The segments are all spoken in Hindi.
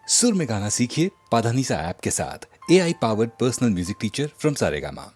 सुर में गाना सीखिए पाधानीसा ऐप के साथ। AI powered personal music teacher from Saregama.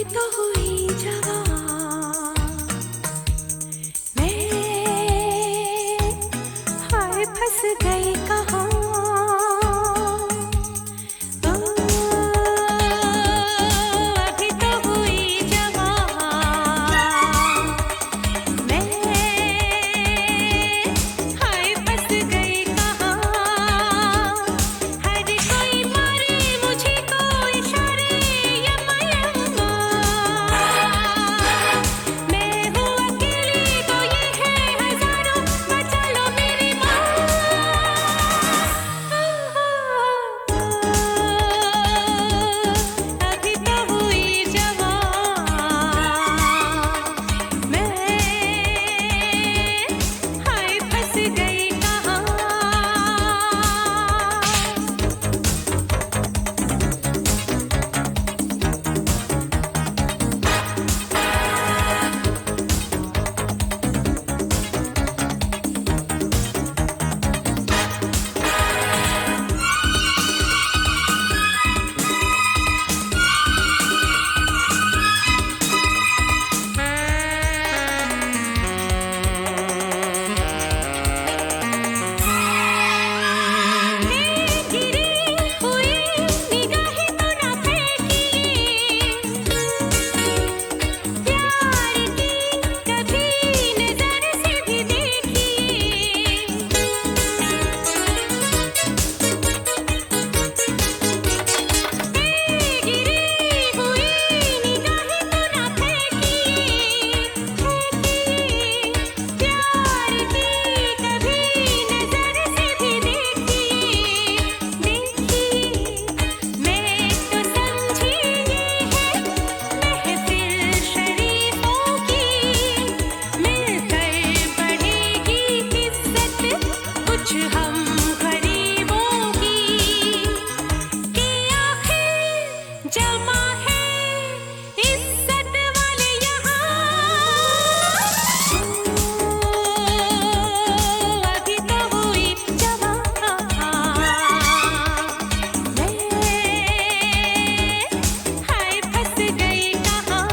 तो हुई जवां मैं, हाय फंस गई कहाँ। अभी तो हुई जवां मैं, हाय फंस गई कहाँ। हर कोई मारे मुझे को इशारे यम्मा यम्मा। मैं हूँ अकेली तो ये है हजारों, बचा लो मेरी माँ। अभी तो हुई जवां मैं, हाय फंस गई कहाँ। गिरी हुई निगाहें तो ना फेंकिए, प्यार की कभी नजर से भी देखिए। गिरी हुई निगाहें तो ना फेंकिए, प्यार की कभी नजर से भी देखिए। मैं तो समझी ये है महफिल शरीफों की, मिलकर बढ़ेगी इज्जत कुछ हम गरीबों की। कि आखिर जमा है इज्जत वाले यहाँ। अभी तो हुई जवां मैं, हाय फंस गई कहाँ।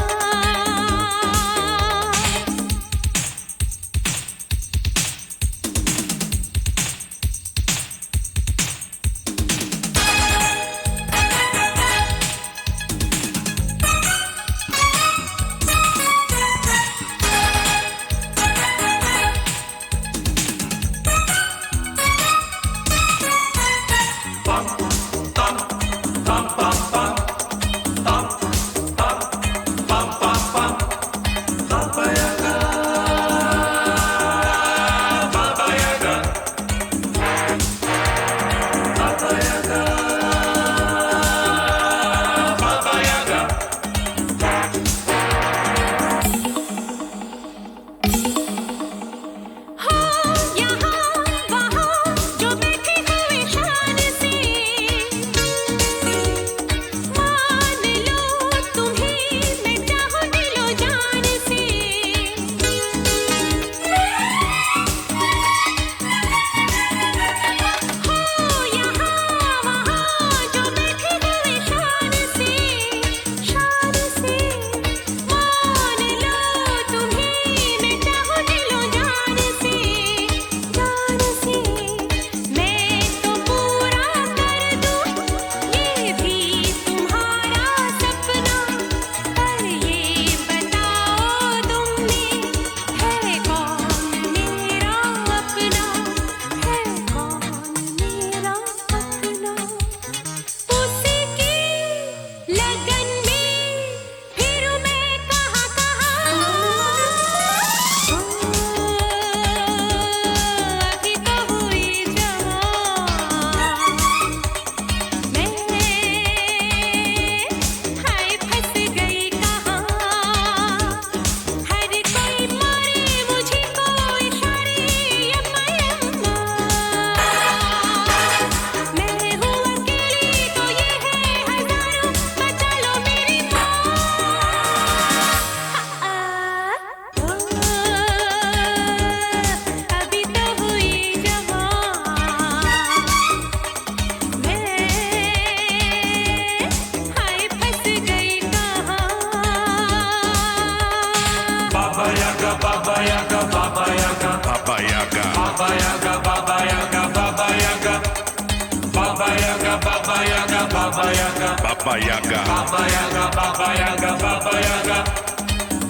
Baba Yaga. Baba Yaga, Baba Yaga, Baba Yaga.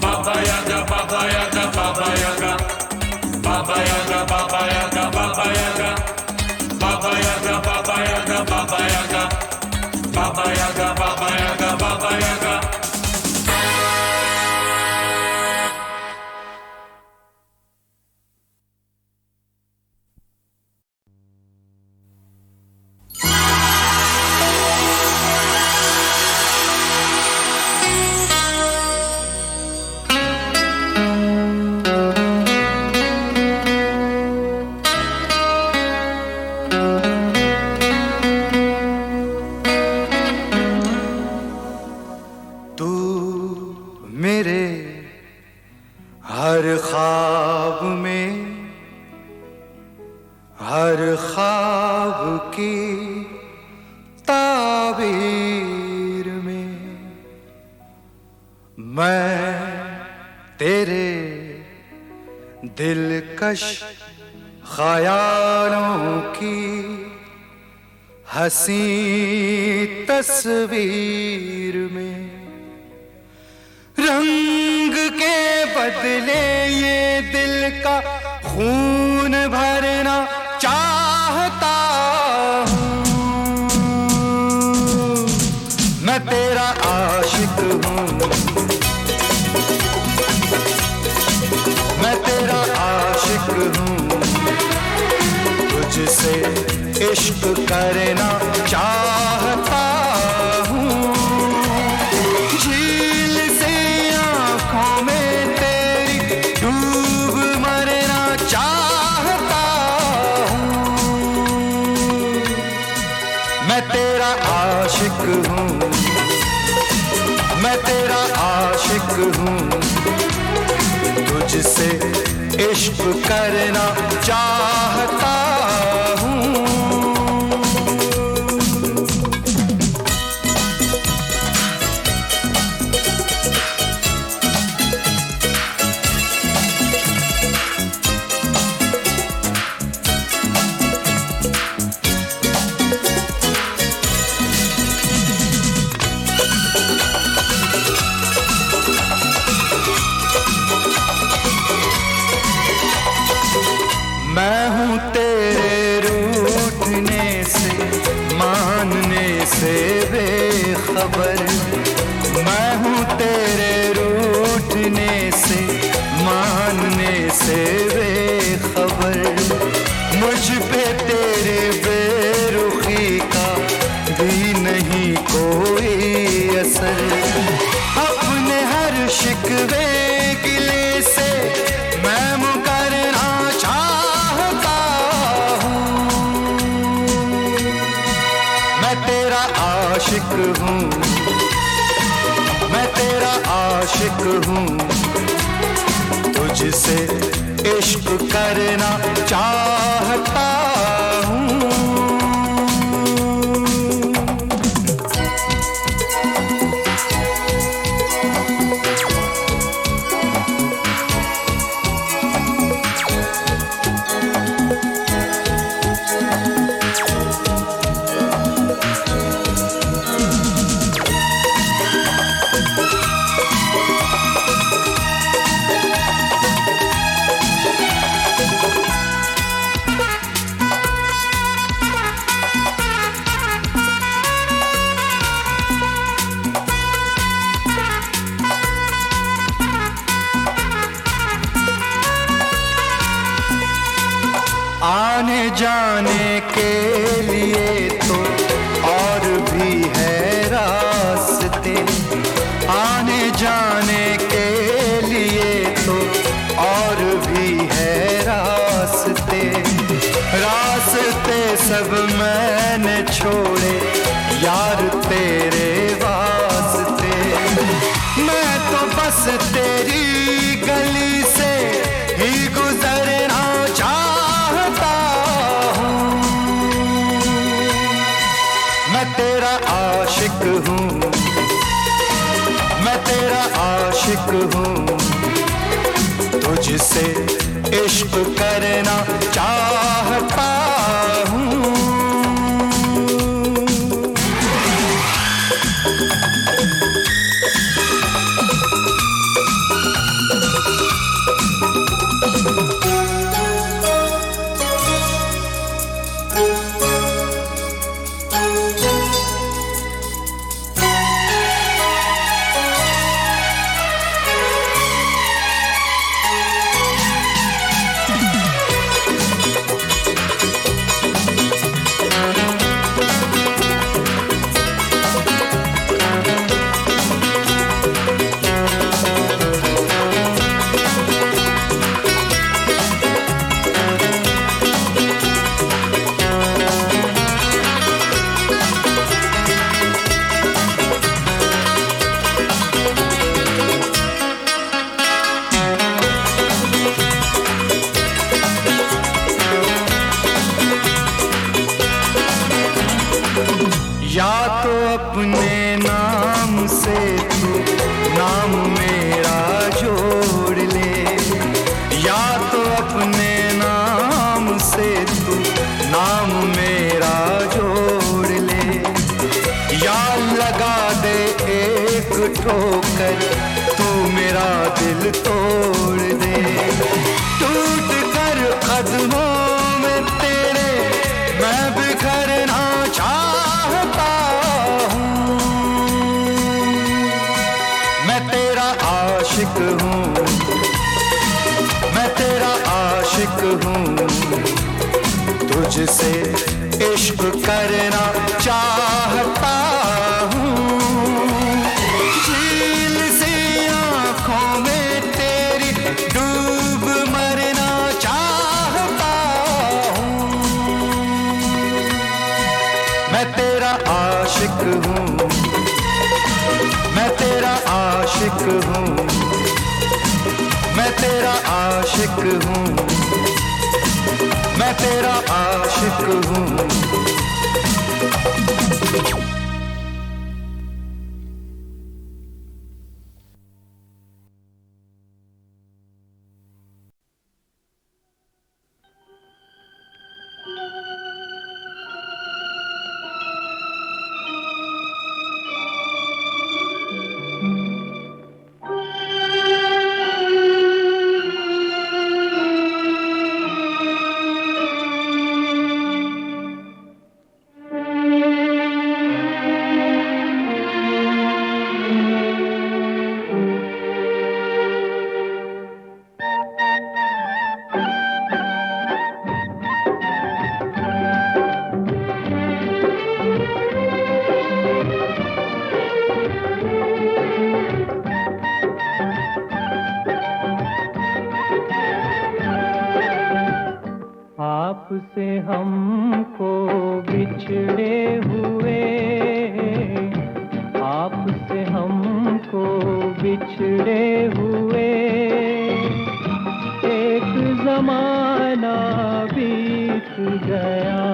Baba Yaga, Baba Yaga, Baba Yaga. Baba Yaga, Baba Yaga, Baba Yaga. Baba Yaga, Baba Yaga, Baba Yaga. Baba Yaga, Baba Yaga, Baba Yaga. तू मेरे हर ख्वाब में, हर ख्वाब की ताबीर में मैं तेरे दिलकश ख्यालों की हंसी तस्वीर में रंग के बदले ये दिल का खून भरना चाहता हूँ। मैं तेरा आशिक हूँ, मैं तेरा आशिक हूँ। तुझसे इश्क करना चाहता हूँ। झील से आँखों में तेरी डूब मरना चाहता हूँ। मैं तेरा आशिक हूँ, मैं तेरा आशिक हूँ। तुझसे इश्क करना चाहता हूँ। मैं हूँ तेरे रूठने से, मानने से बेखबर। मैं हूँ तेरे रूठने से, मानने से बेखबर। मुझ पे तेरे बेरुखी का भी नहीं कोई असर। अपने हर शिकवे गिले से मैं मुकरना चाहता हूँ। मैं तेरा आशिक हूँ, मैं तेरा आशिक हूँ। तुझसे इश्क करना चाहता हूँ। आने जाने के लिए तो और भी है रास्ते। आने जाने के लिए तो और भी है रास्ते। रास्ते सब मैंने छोड़े यार तेरे वास्ते। मैं तो बस तेरी गली से ही गुजरना चाहता हूँ। मैं तेरा आशिक हूँ, मैं तेरा आशिक हूँ। तुझसे इश्क करना चाहता हूँ। से तू नाम मेरा जोड़ ले, या तो अपने नाम से तू नाम मेरा जोड़ ले, या लगा दे एक ठोकर तू मेरा दिल तोड़ दे। टूट कर कदमों में तेरे मैं बिखरना चाहता हूँ। मैं तेरा आशिक हूँ, मैं तेरा आशिक हूँ, तुझसे इश्क करना चाहता हूँ। झील सी आँखों में तेरी डूब मरना चाहता हूँ। मैं तेरा आशिक हूँ, मैं तेरा आशिक हूँ, मैं तेरा आशिक हूँ, मैं तेरा आशिक हूँ। आपसे हमको बिछड़े हुए, आपसे हमको बिछड़े हुए, एक जमाना बीत गया,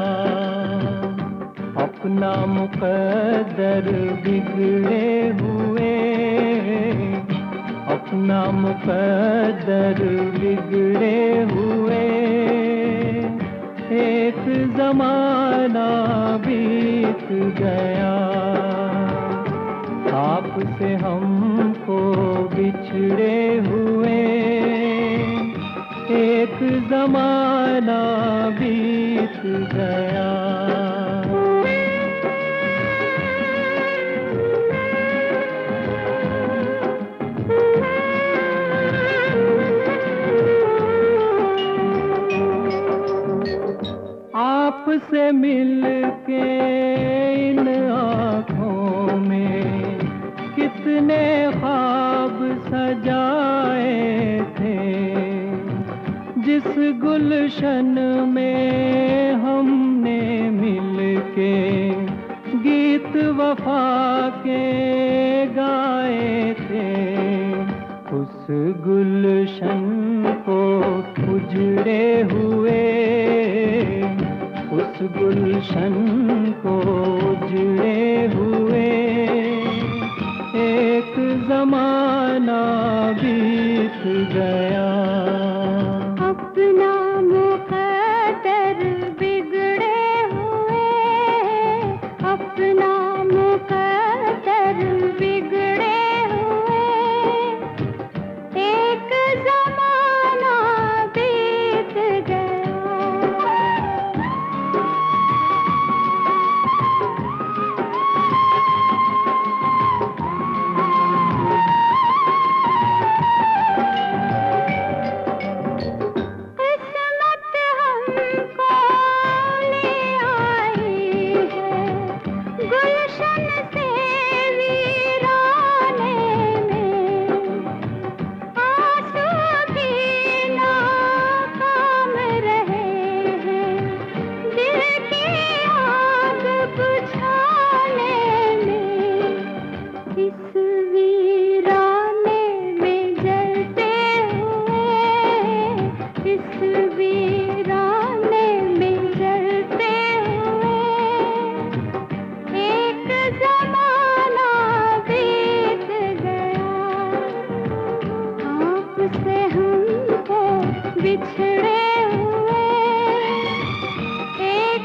अपना मुकद्दर बिगड़े हुए, अपना मुकद्दर बिगड़े हुए, एक जमाना बीत गया, आपसे हमको बिछड़े हुए, एक जमाना बीत गया। आपसे मिलके इन आँखों में कितने ख्वाब सजाए थे, जिस गुलशन में हमने मिलके गीत वफा के गाए थे, उस गुलशन को उजड़े हुए, उस गुलशन को उजड़े हुए, एक जमाना बीत गया, अपना मुकद्दर बिगड़े हुए, अपना मुकद्दर बिगड़े हुए, एक जमाना बीत गया।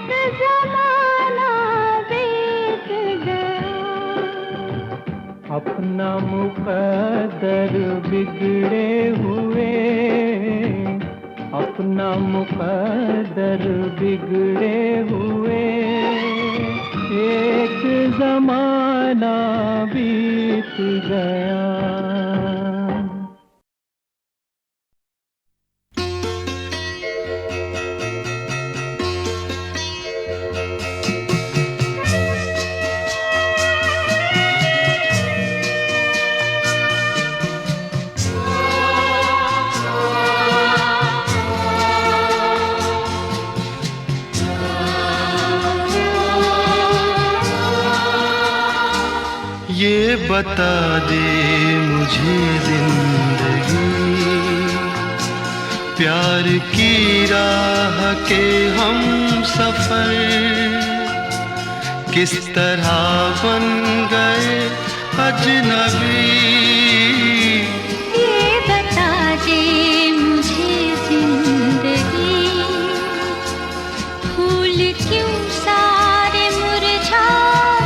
एक जमाना बीत गया, अपना मुकद्दर बिगड़े हुए, अपना मुकद्दर बिगड़े हुए, एक जमाना बीत गया। ये बता दे मुझे जिंदगी, प्यार की राह के हम सफर किस तरह बन गए अजनबी। ये बता दे मुझे जिंदगी, फूल क्यों सारे मुरझा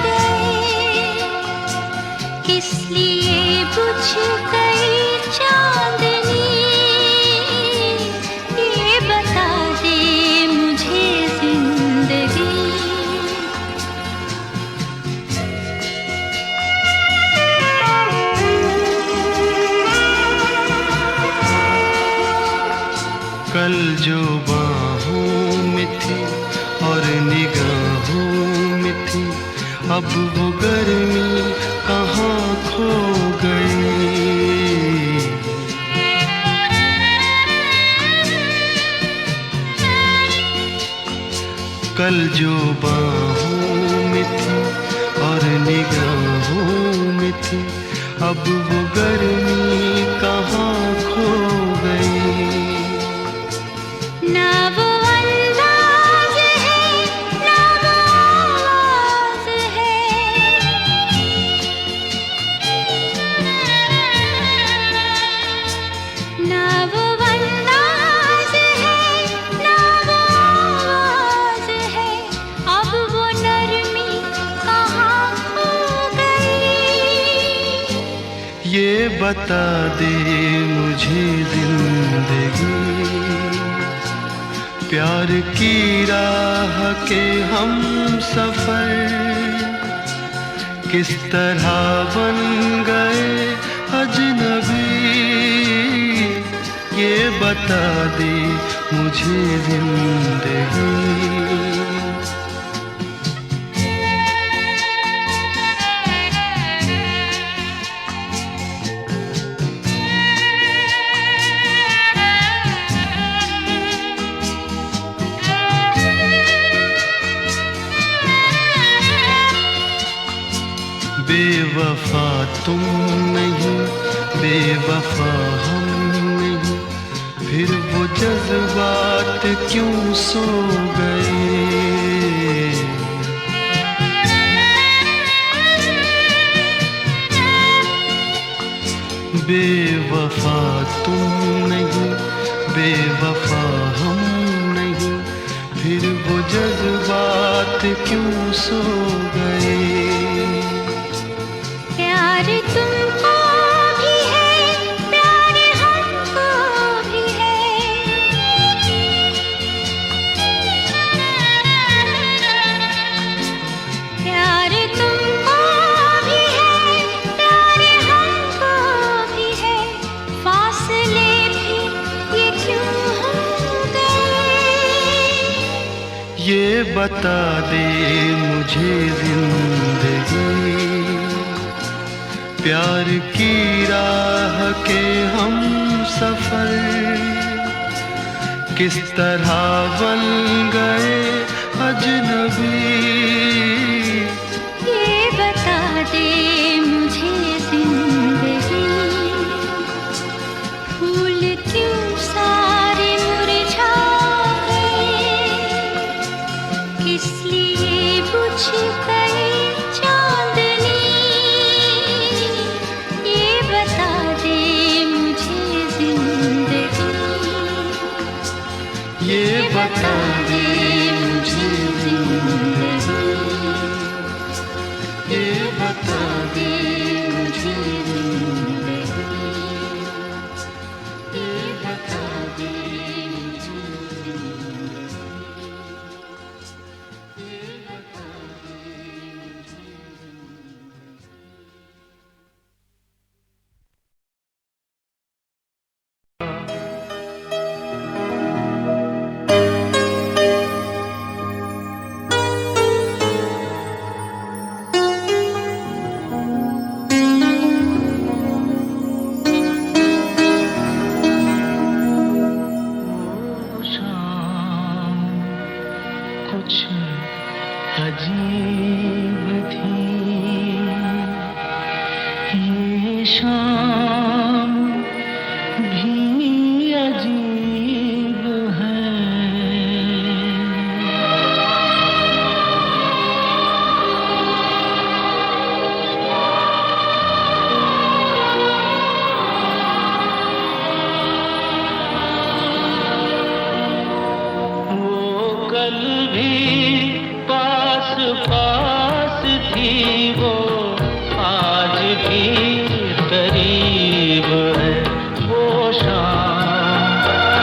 गए, किस लिए बुझ गई चांदनी। ये बता दे मुझे जिंदगी। कल जो बाहों में थी और निगाहों में थी, अब वो गर्मी कहाँ खो गई। कल जो बाहों में थी और निगाहों में थी, अब वो गर्मी कहाँ खो गई। ना वो अंदाज है, ना वो आवाज है, ना वो अंदाज है, ना वो आवाज है, अब वो नरमी कहाँ खो गई। ये बता दे मुझे जिंदगी, प्यार की राह के हम सफर किस तरह बन गए अजनबी। ये बता दे मुझे जिंदगी। बेवफा तुम नहीं, बेवफा हम नहीं, फिर वो जज्बात क्यों सो गए। बेवफा तुम नहीं, बेवफा हम नहीं, फिर वो जज्बात क्यों सो गए। प्यार तुमको भी है, प्यार हमको भी है, प्यार तुमको भी है, प्यार हमको भी है, फासले भी ये क्यों हो गए। ये बता दे मुझे जिंदगी, प्यार की राह के हम सफर किस तरह बन गए अजनबी। ये बता दे मुझे जिंदगी, फूल क्यों सारे मुरझा गए, किस लिए बुझ गई चांदनी। ये बता दे मुझे जिंदगी, ये बता दे मुझे जिंदगी। अजीब थी ये शाम भी अजीब है। वो कल भी पास पास थी, वो आज भी करीब है। वो शाम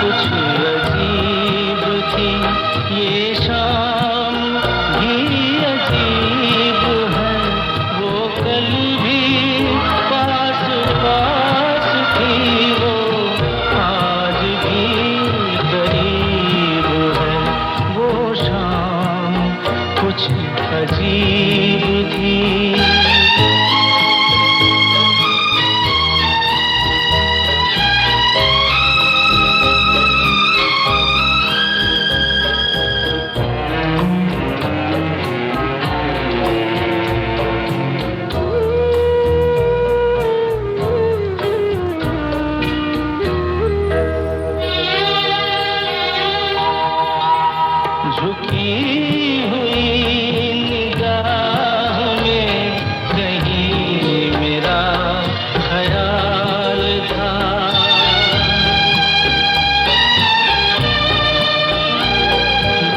कुछ अजीब थी, ये शाम भी अजीब है। वो कल भी पास पास थी, वो आज भी करीब है। वो शाम कुछ अजीब थी। झुकी हुई निगाह में कहीं मेरा ख्याल था।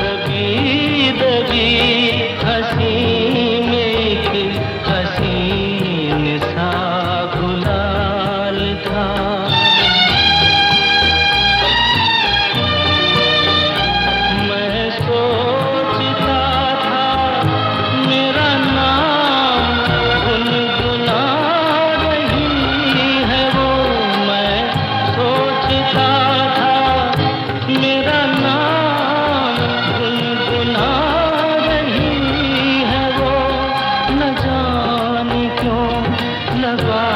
दबी दबी हंसी में एक हसीन सा गुलाल था। मैं सोचता था मेरा नाम गुनगुना रही है वो। मैं सोचता था मेरा नाम गुनगुना रही है वो। न जाने क्यों लगा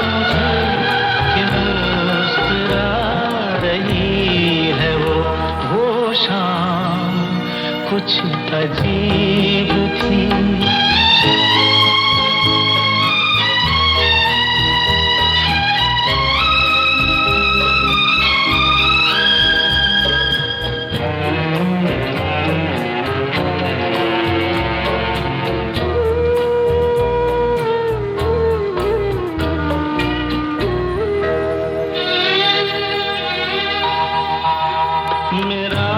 मुझे कि मुस्कुरा रही है वो। वो शाम कुछ अजीब थी। मेरा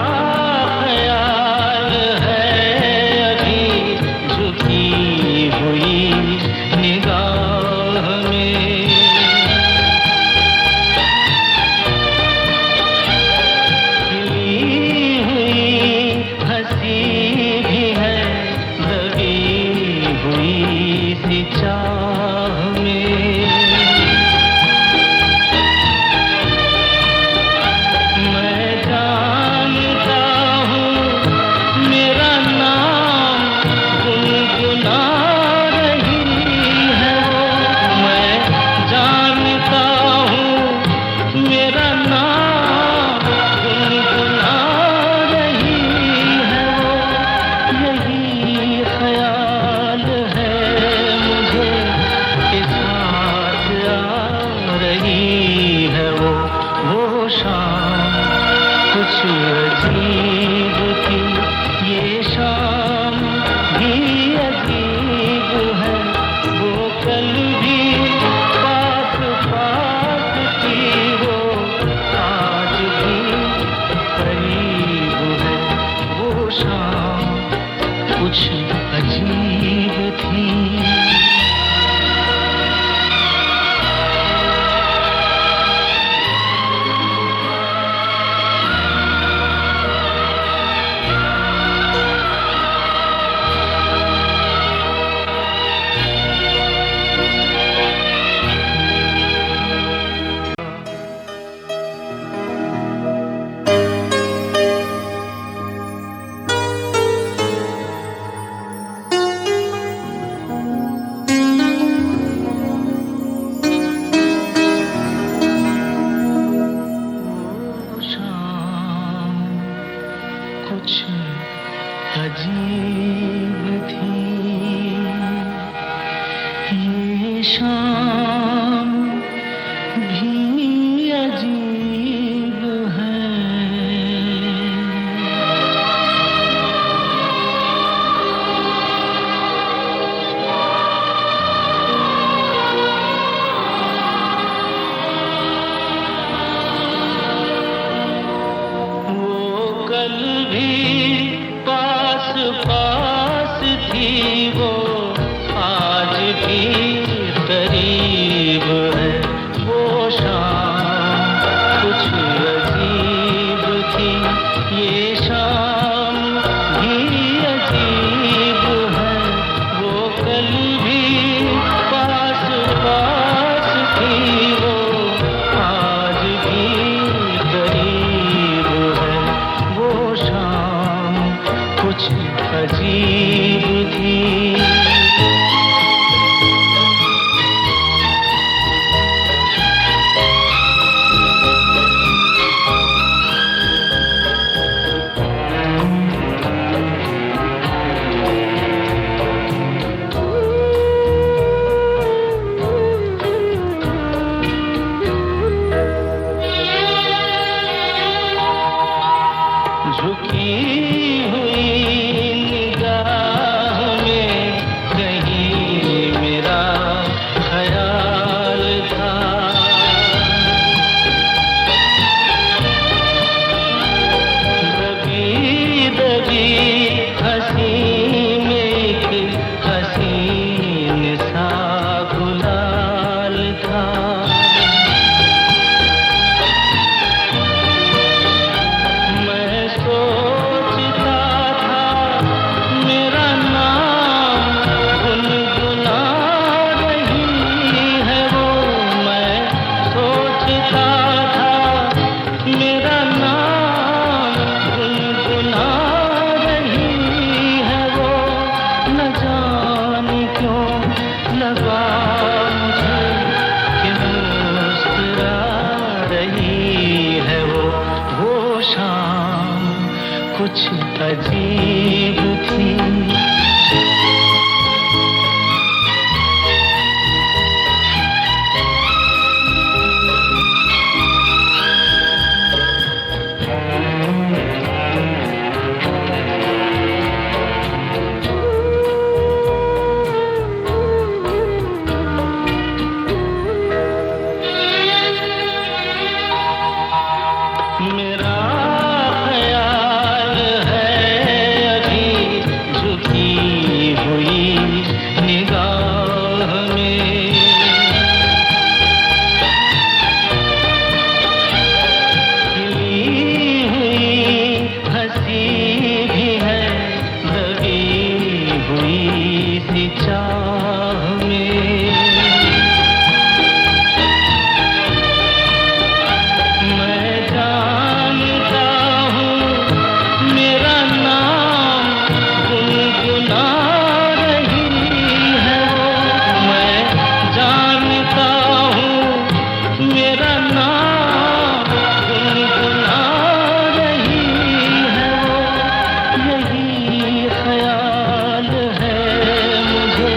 ख्याल है अभी झुकी हुई निगाह में। खिली हुई हंसी भी है दबी हुई सी चाह में। मैं जानता हूँ मेरा नाम गुनगुना रही है वो। मैं जानता हूँ मेरा नाम गुनगुना रही है वो। यही ख्याल है मुझे कि साथ आ रही है वो। वो शाम कुछ अजीब थी, ये शाम भी अजीब है। वो कल भी पास पास थी, वो आज भी करीब है। वो शाम कुछ अजीब थी। अजीब थी ये शाम भी अजीब है। वो कल भी पास पास थी, वो आज भी करीब है। वो शाम कुछ अजीब थी, ये शाम भी अजीब है। वो कल भी पास पास थी, वो आज भी करीब है। वो शाम कुछ अजीब थी। झुकी हुई निगाह में कहीं मेरा ख्याल था। दबी दबी हंसी में एक हसीन सा गुलाल था। मैं सोचता था मेरा नाम गुनगुना रही है वो। मैं सोचता था मेरा नाम गुनगुना रही है वो। न जाने क्यों लगा मुझे कि मुस्कुरा रही है वो। वो शाम कुछ अजीब थी। मेरा ख्याल है अभी झुकी हुई निगाह में। खिली हुई हंसी भी है दबी हुई सी चाह में। मैं जानता हूँ मेरा नाम गुनगुना रही है वो। मैं जानता हूँ मेरा नाम गुनगुना रही है वो। यही ख्याल है मुझे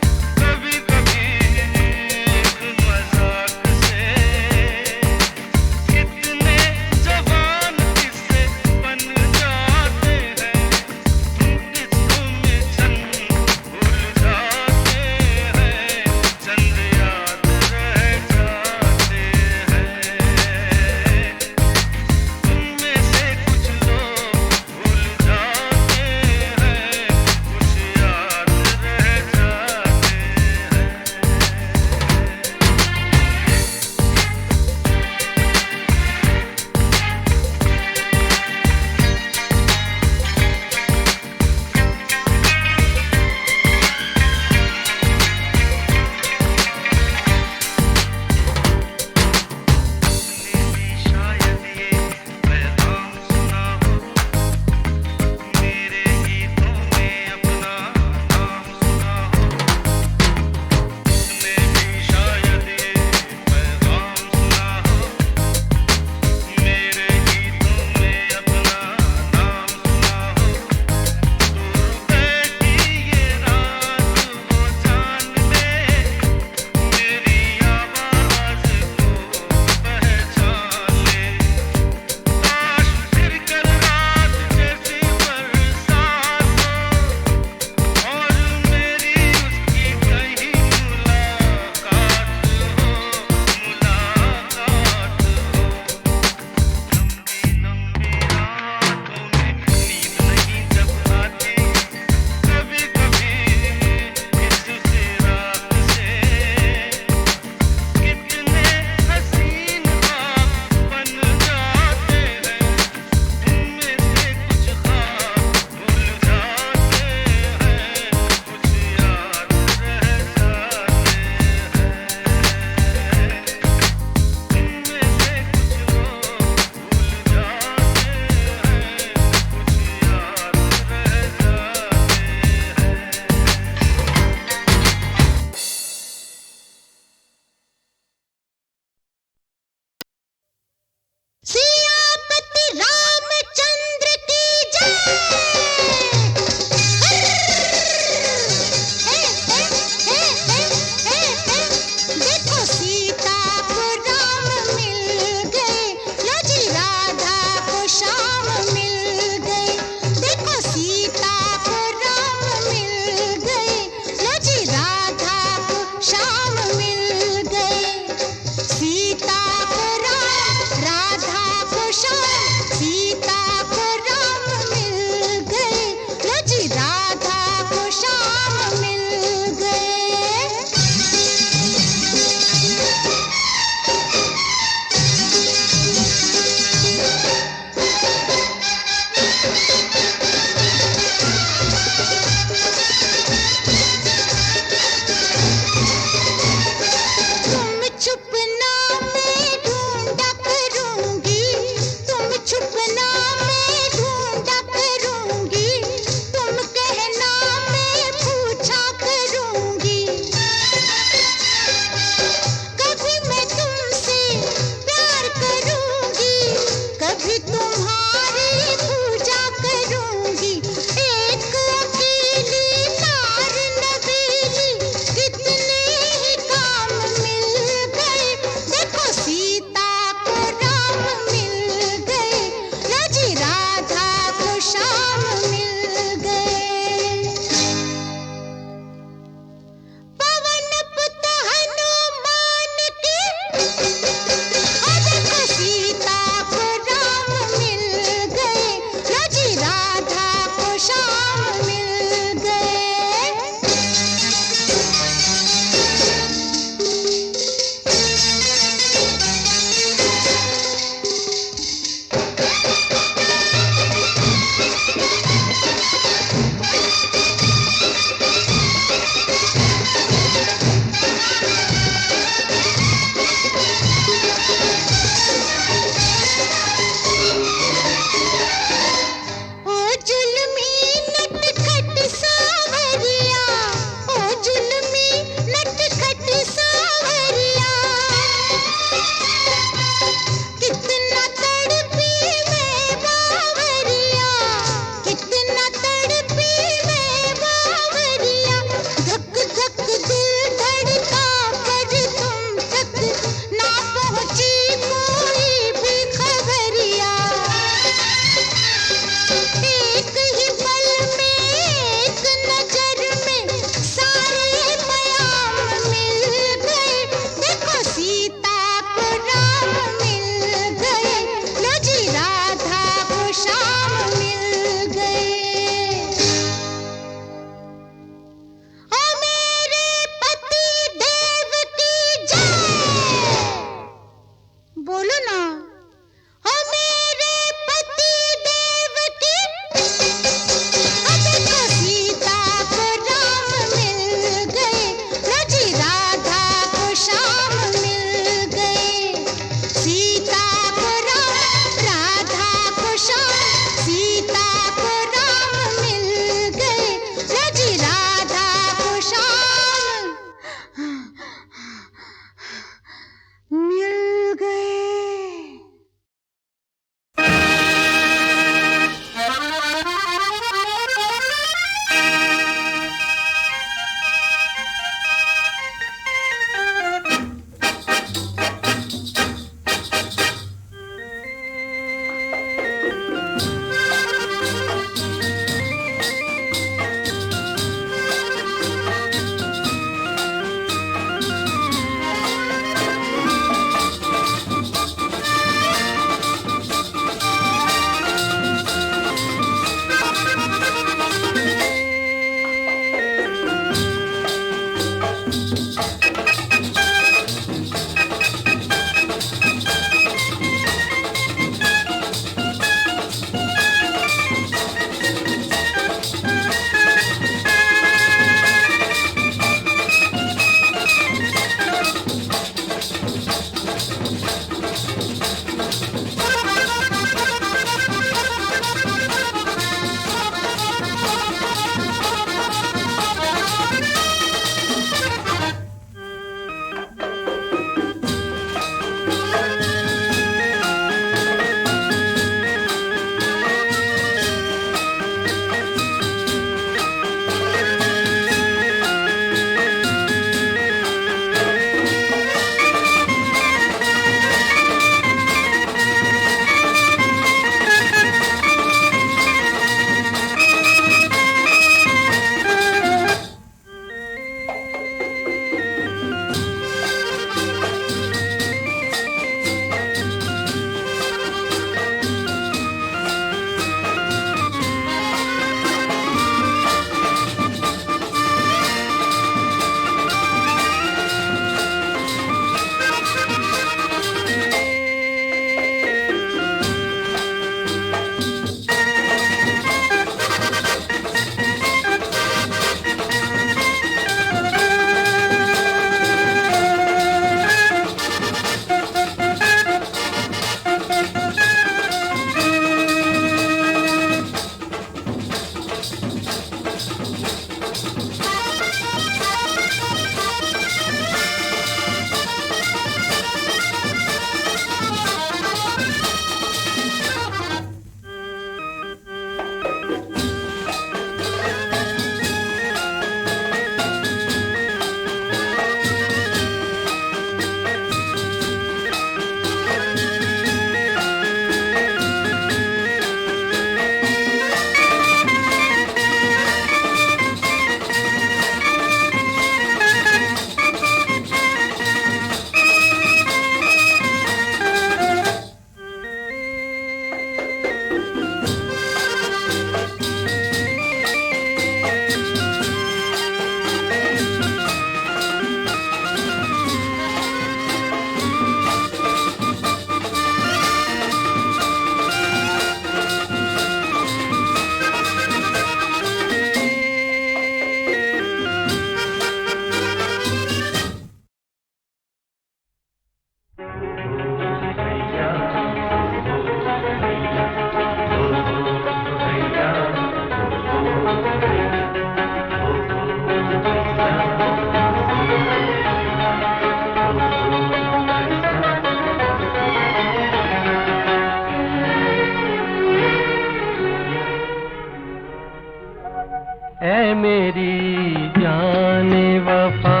ऐ मेरी जाने वफा,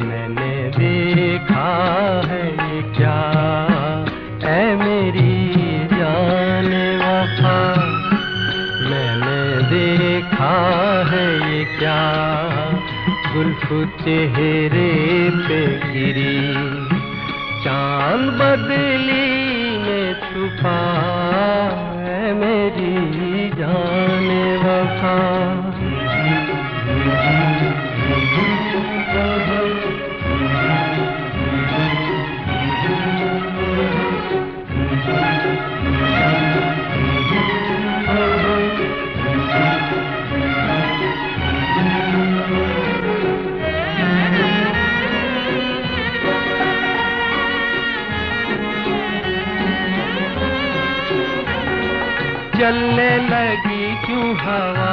मैंने देखा है ये क्या, ऐ मेरी जाने वफा, मैंने देखा है ये क्या, जुल्फ चेहरे पे गिरी, चांद बदली में छुपा, ऐ मेरी जाने वफा। चलने लगी क्यों हवा,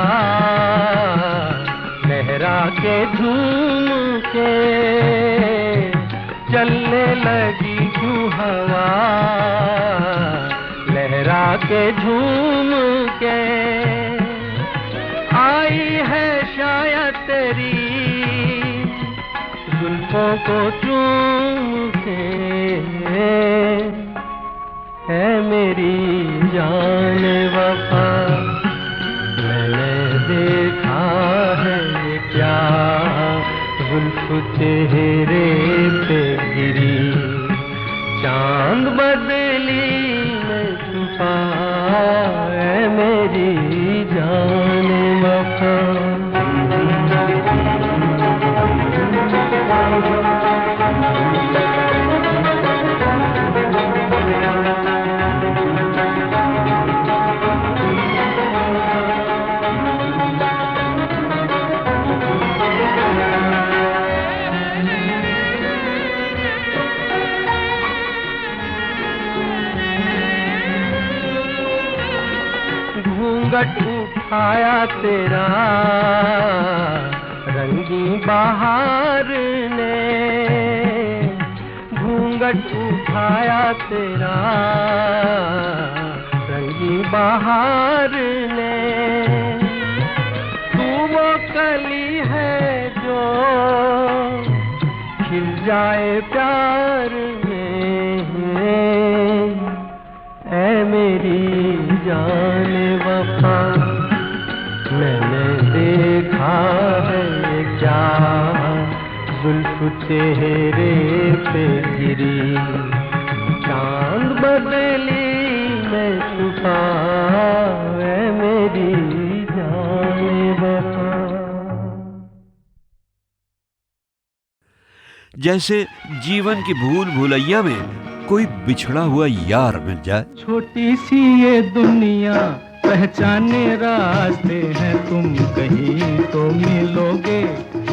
लहरा के झूम के, चलने लगी क्यों हवा, लहरा के झूम के, आई है शायद तेरी जुल्फों को चूम के, है मेरी जाने वफा, मैंने देखा है ये क्या, जुल्फ चेहरे पे गिरी, चांद बदली में छुपा, है मेरी जाने वफा। घूंघट उठाया तेरा रंगी बहार ने, घूंघट उठाया तेरा रंगी बहार ने, तू वो कली है जो खिल जाए प्यार में, ऐ मेरी जाने वफा, मैंने देखा है ये क्या, जुल्फ चेहरे पे गिरी, चांद बदली में छुपा, ऐ मेरी जाने वफा। जैसे जीवन की भूल भुलैया में कोई बिछड़ा हुआ यार मिल जाए। छोटी सी ये दुनिया पहचाने रास्ते हैं, तुम कहीं तो मिलोगे,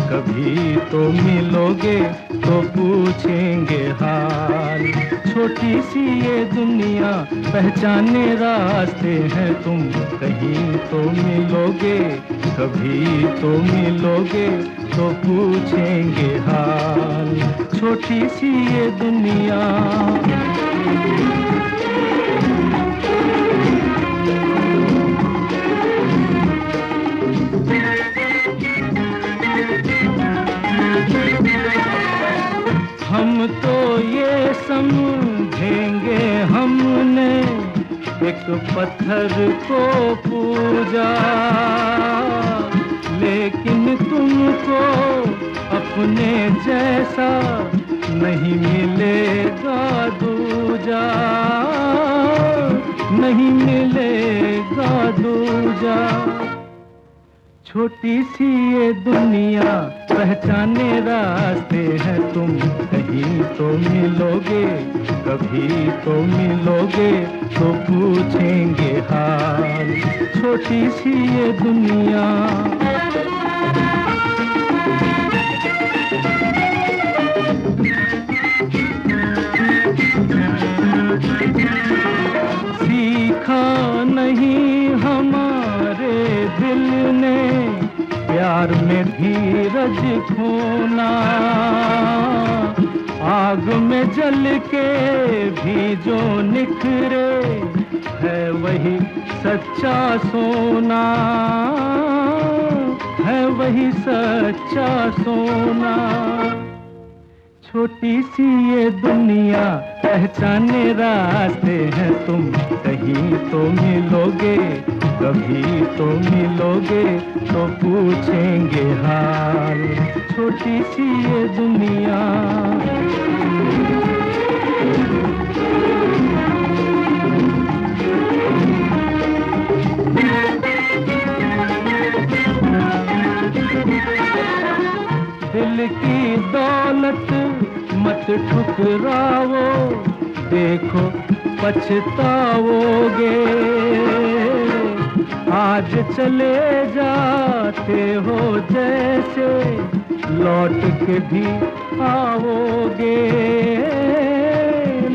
कभी तो मिलोगे तो पूछेंगे हाल। छोटी सी ये दुनिया पहचाने रास्ते हैं, तुम कहीं तो मिलोगे, कभी तो मिलोगे तो पूछेंगे हाल। छोटी सी ये दुनिया हम तो ये समझेंगे हमने एक पत्थर को पूजा, लेकिन तुमको अपने जैसा नहीं मिलेगा दूजा, नहीं मिलेगा दूजा। छोटी सी ये दुनिया पहचाने रास्ते हैं, तुम कहीं तो मिलोगे, कभी तो मिलोगे तो पूछेंगे हाल। छोटी सी ये दुनिया सीखा नहीं हमारे दिल ने प्यार में धीरज खोना, आग में जल के भी जो निखरे है वही सच्चा सोना, वही सच्चा सोना। छोटी सी ये दुनिया पहचाने रास्ते हैं तुम, कहीं तो मिलोगे, कभी तो मिलोगे, तो पूछेंगे हाल। छोटी सी ये दुनिया। दिल की दौलत मत ठुकराओ, देखो पछताओगे। आज चले जाते हो जैसे, लौट के भी आओगे,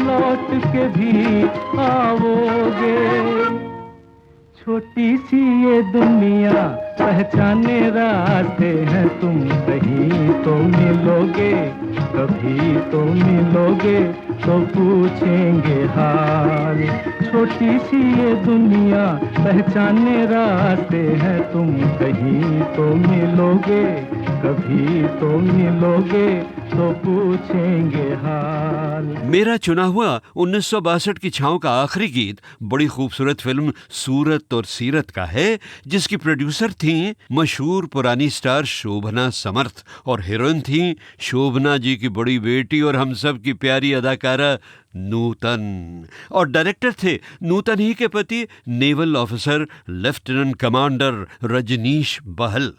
लौट के भी आओगे। छोटी सी ये दुनिया पहचाने रास्ते हैं तुम, कहीं तो मिलोगे, कभी तो मिलोगे, तो पूछेंगे हाल। छोटी सी ये दुनिया पहचाने रास्ते हैं तुम, कहीं तो मिलोगे, कभी तो मिलोगे, तो पूछेंगे हाल। मेरा चुना हुआ 1962 की छाँव का आखिरी गीत बड़ी खूबसूरत फिल्म सूरत और सीरत का है, जिसकी प्रोड्यूसर थी मशहूर पुरानी स्टार शोभना समर्थ और हीरोइन थी शोभना जी की बड़ी बेटी और हम सब की प्यारी अदाकारा नूतन, और डायरेक्टर थे नूतन ही के पति naval officer lieutenant commander Rajneesh बहल।